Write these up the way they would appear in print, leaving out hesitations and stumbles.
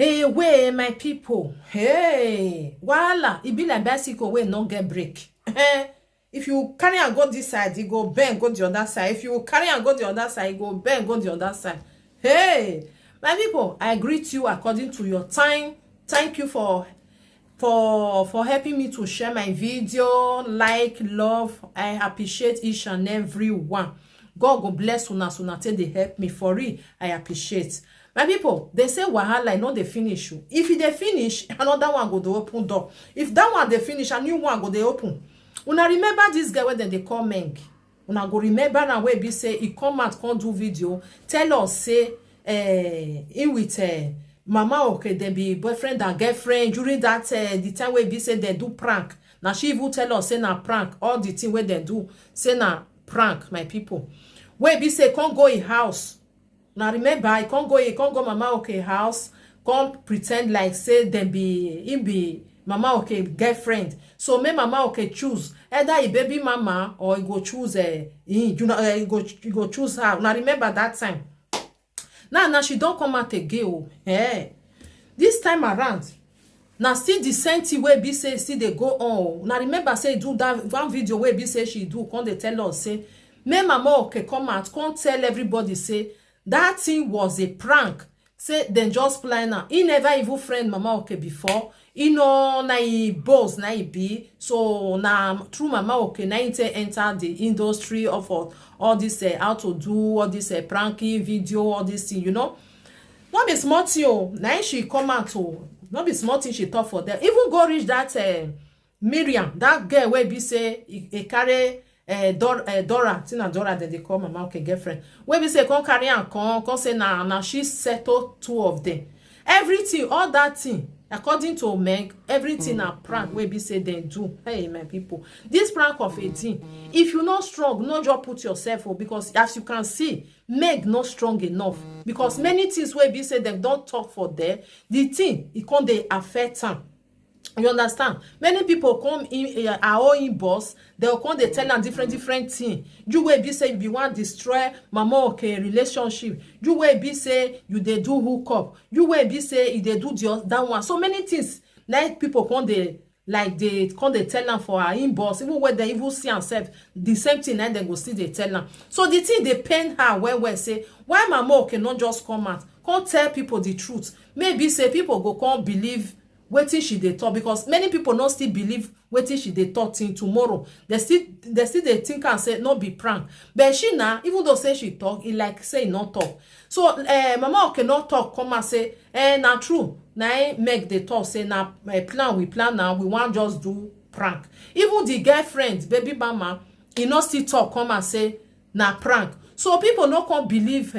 Hey, way, my people. Hey, voila. It be like bicycle wey no get brake. If you carry and go this side, you go bend, go the other side. If you carry and go the other side, you go bend, go the other side. Hey, my people, I greet you according to your time. Thank you for helping me to share my video, like, love. I appreciate each and every one. God go bless una take dey help me for real. I appreciate. My people, they say wahala no dey finish you. If e dey finish, another one go dey open door. If that one dey finish, a new one go dey open. Una remember this guy wey dem dey call Meng? Una go remember na wey be say he come out come do video tell us say in with mama okay dem be boyfriend and girlfriend during that the time wey be say dem do prank. Now she even tell us say na prank. All the thing wey dem do say na prank, my people. Wey be say come go in house. Now remember, I can't go mama okay house, come pretend like say them be mama okay girlfriend. So may mama okay choose either a baby mama or you go choose you go choose her. Now remember that time. Now she don't come out again. Oh. Hey. This time around, now still the same thing where be say see they go on. Now remember say do that one video where be say she do come they tell us say may mama okay come out, come tell everybody say that thing was a prank. Say then just plan her. He never even friend mama okay before. He know na he boss na he be. So now through mama okay na he enter the industry of all this how to do all this pranking video, all this thing, you know. Not be smart thing. Now she come out to not be smart thing she talk for them. Even go reach that Miriam, that girl where be say he carry Dora, Tina Dora that they call mama okay girlfriend. Where we say come carry and come say now she settled two of them. Everything, all that thing, according to Meg, everything a prank where we say they do. Hey my people, this prank of 18. If you not strong, no just put yourself up because as you can see, Meg not strong enough because many things where we say they don't talk for there. The thing it can't they affect them. You understand? Many people come in our own boss, they'll come they tell them different things. You will be say you want destroy mama okay relationship. You will be say you they do hook up. You will be say they do that one. So many things like people come they like they come they tell them for our inbox, even when they even see themselves the same thing and they go see they tell them. So the thing they pain her when say why mama okay not just come out, can't tell people the truth. Maybe say people go can't believe wetin she dey talk because many people no still believe wetin she dey talk till tomorrow. They still dey think and say no be prank. But she now, even though say she talk, it like say not talk. So mama okay not talk come and say na true. Na make the talk say na plan we plan now. We want just do prank. Even the girlfriend, baby mama, he not still talk come and say na prank. So people no come believe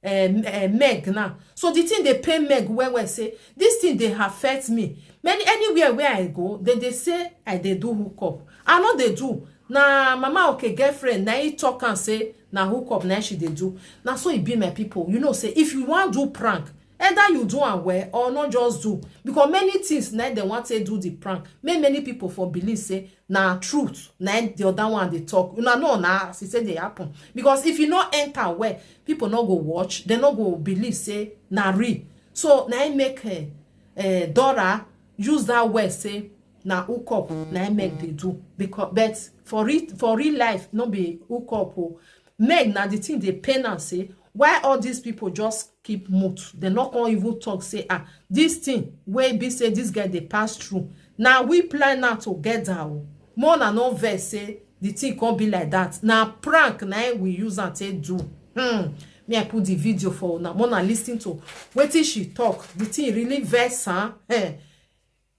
Meg now. So the thing they pay Meg where say this thing they affect me. Many anywhere where I go, they say I they do hook up. I know they do. Na mama okay girlfriend, now he talk and say na hook up, now she they do. Now so it be my people. You know say if you want do prank, either you do and well or not just do. Because many things now they want to do the prank. Many people for believe say na truth. Now the other one they talk. You know nah, she said they happen. Because if you not enter where people not go watch, they not go believe say na real. So now make Dora use that word say na hook up. Now make they do because but for real life no be hook up. Meg now the thing they pain and say why all these people just keep mute. They not gonna even talk say this thing where be say this guy they pass through. Now we plan now together. More than no verse say the thing can't be like that. Now prank now we use and say do. Me I put the video for now. More than listen to what she talk. The thing really verse huh?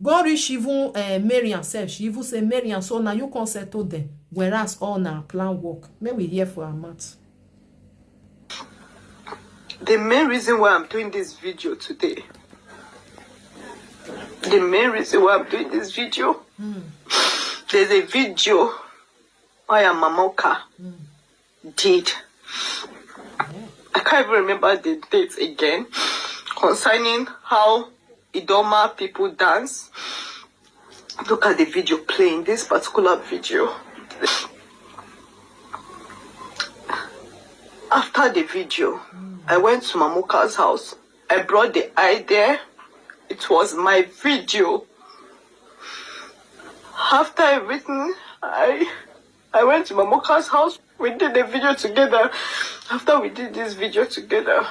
Go reach even Miriam self. She even say Miriam so now you can settle them. Whereas all now plan work. May we hear for our math. The main reason why I'm doing this video today, there's a video I am Mamoka did. I can't even remember the dates again, concerning how Idoma people dance. Look at the video playing, this particular video. After the video, I went to Mamoka's house. I brought the eye there. it was my video. After everything, I went to Mamuka's house. We did a video together. After we did this video together,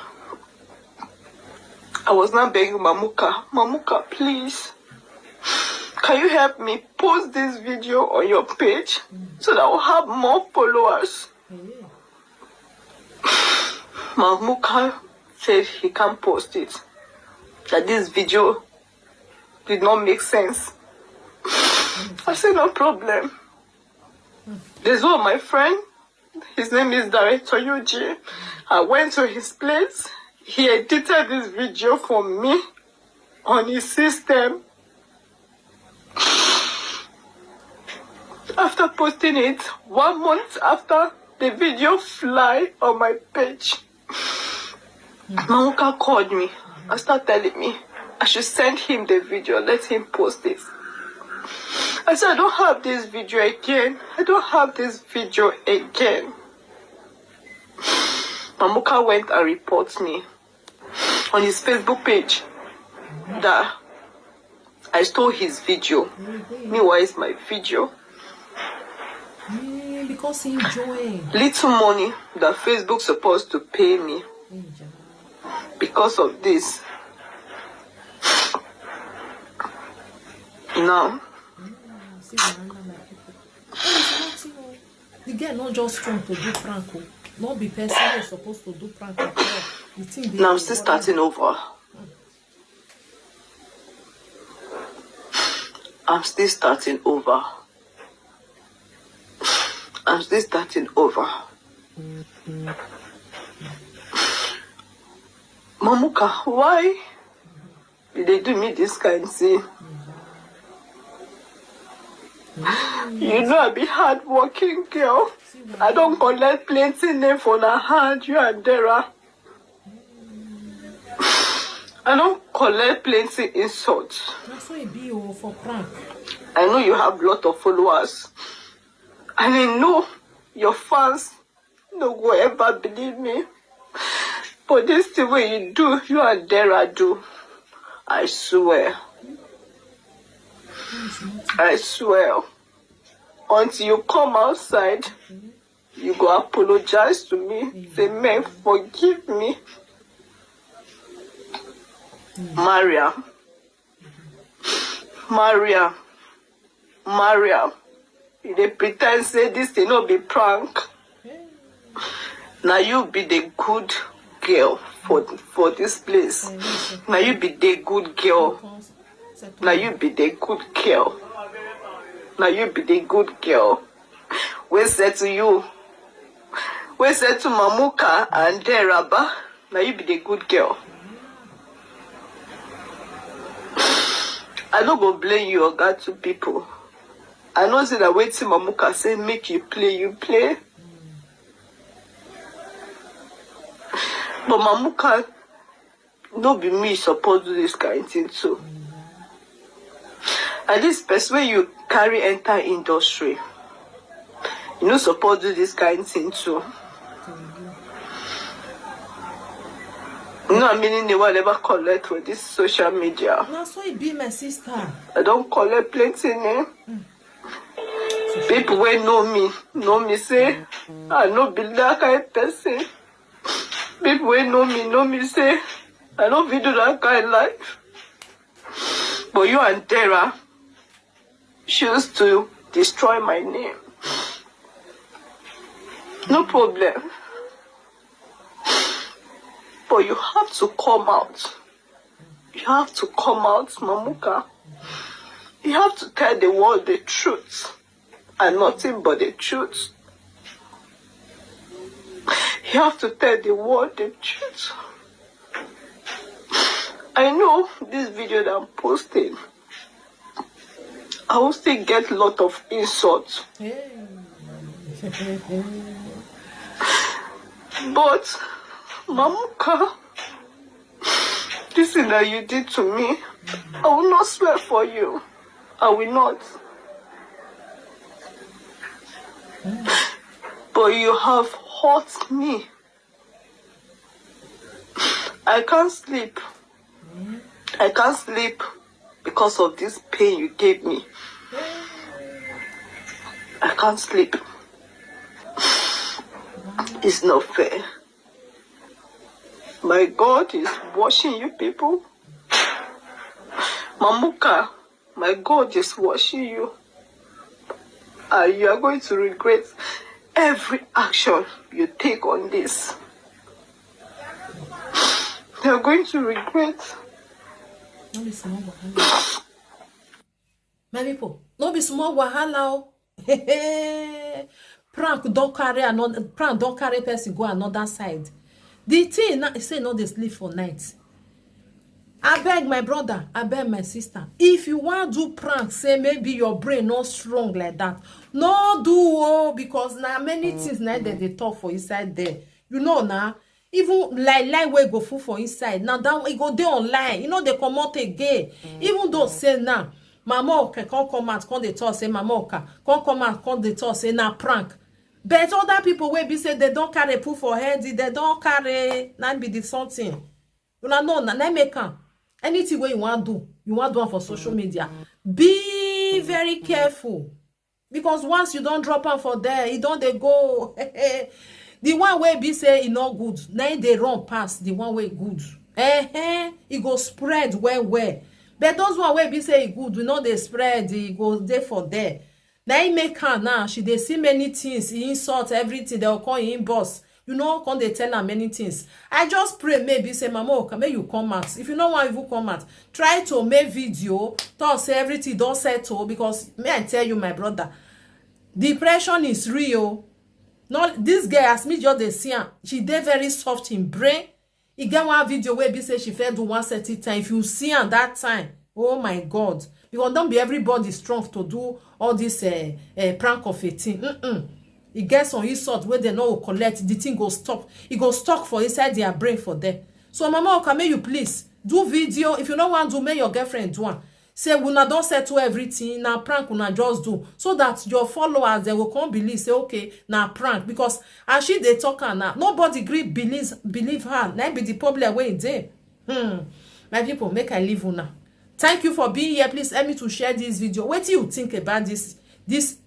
I was now begging Mamuka, please, can you help me post this video on your page so that I'll have more followers? Mamuka said he can't post it, that this video did not make sense. I said, no problem. There's one of my friend, his name is Dera. I went to his place. He edited this video for me on his system. After posting it, 1 month after, the video fly on my page. Mamuka called me and started telling me I should send him the video, let him post it. I said, I don't have this video again. I don't have this video again. Mamuka went and reported me on his Facebook page that I stole his video. Meanwhile, it's my video. Because he enjoyed Little money that Facebook supposed to pay me because of this. Now, the girl not just strong to do prank. Not be person who's supposed to do prank at all. You think now I'm still starting over. I'm still starting over. I'm still starting over. Mamuka, why did they do me this kind of thing? You know I be hard-working girl. I don't collect plenty name for the hand, you and Dera. I don't collect plenty insults. That's why it be for prank. I know you have a lot of followers. And I know your fans no go ever believe me. But this the way you do, you and Dera do. I swear. I swear. Until you come outside, you go apologize to me. Say, man, forgive me. Miriam. They pretend say this thing not be prank. Now you be the good girl for this place. Now you be the good girl. Now you be the good girl. Now you be the good girl. We said to you. We said to Mamuka and Dera. Now you be the good girl. I don't go blame you or God to people. I know that waiting Mamuka say make you play, you play. But Mamuka, no be me supposed to do this kind of thing too. And this person when you carry enter industry, you no supposed to do this kind of thing too. You know, I mean, they will never collect with this social media. That's why it be my sister. I don't collect plenty name. People wey know me say I no be that kind of person. People wey know me say I no be do that kind of life. But you and Dera choose to destroy my name. No problem. But you have to come out. You have to come out, Mamuka. You have to tell the world the truth. And nothing but the truth. You have to tell the world the truth. I know this video that I'm posting, I will still get a lot of insults. But, Mamuka, this thing that you did to me, I will not swear for you. I will not. But you have hurt me. I can't sleep. I can't sleep because of this pain you gave me. I can't sleep. It's not fair. My God is watching you people. Mamuka, my God is watching you. And you are going to regret every action you take on this. You are going to regret. No be small wahala. My people, no be small wahala. Prank don't carry person go another side. The thing now say no dey sleep for night. I beg my brother, I beg my sister. If you want do prank, say maybe your brain not strong like that. No do because now many things now that they talk for inside there. You know now. Even lie wey go full for inside. Now that it go dey online. You know they come out again. Even though say now, Mama Oka can't come out, can't they talk say Mama Oka can't come out, can't they talk say na prank. But other people will be say they don't carry put for head, they don't carry not be the something. You know, na make am. Anything where you want to do for social media. Be very careful. Because once you don't drop am for there, you don't they go. The one way be say it not good. Now they run past the one way good. It go spread well. But those one way be say it good, we know they spread, it go there for there. Now he make her now, she they see many things, he insult everything, they'll call him boss. You know, can they tell her many things? I just pray maybe say, Mama, okay, may you come out. If you don't want to come out, try to make video, talk say everything don't settle, because may I tell you, my brother, depression is real. Not this girl as me just dey see her, she dey very soft in brain. E get one video where be say she fed do one certain time. If you see her that time, oh my God, because don't be everybody strong to do all this prank of a thing. It gets on insult where they know collect the thing go stop. It go stuck for inside their brain for them. So Mama Oka, may you please do video. If you don't want to, may your girlfriend do one. Say una don't settle everything, na prank una just do, so that your followers they will come believe say okay na prank, because as she they talk her now, nobody believe her. Now be the problem where it's there. My people, make I leave una. Thank you for being here. Please help me to share this video. What do you think about this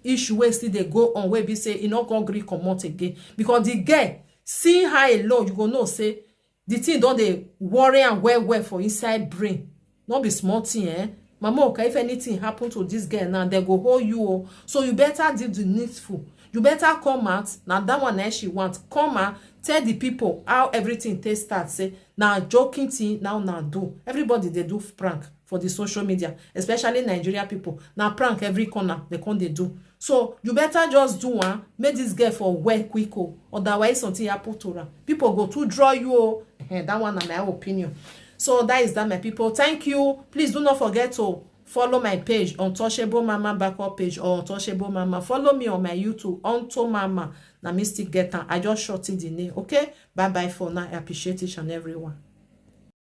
issue where still they go on where be say you not gonna agree come out again? Because the girl see her alone, you go know say the thing don't they worry and well for inside brain. Not be small thing, Mama Oka, if anything happen to this girl now, they go hold you. So you better do the needful. You better come out. Now that one that she wants. Come out. Tell the people how everything they start. Say, now joking thing, now do. Everybody, they do prank for the social media. Especially Nigeria people. Now prank every corner. They do. So you better just do one. Make this girl for well quick. Otherwise, something happen to her. People go to draw you. That one is my opinion. So that is that, my people. Thank you. Please do not forget to follow my page, Untouchable Mama Backup page, or Untouchable Mama. Follow me on my YouTube, Unto Mama. Na Mystic Getter. I just shortened the name. Okay? Bye-bye for now. I appreciate each and everyone.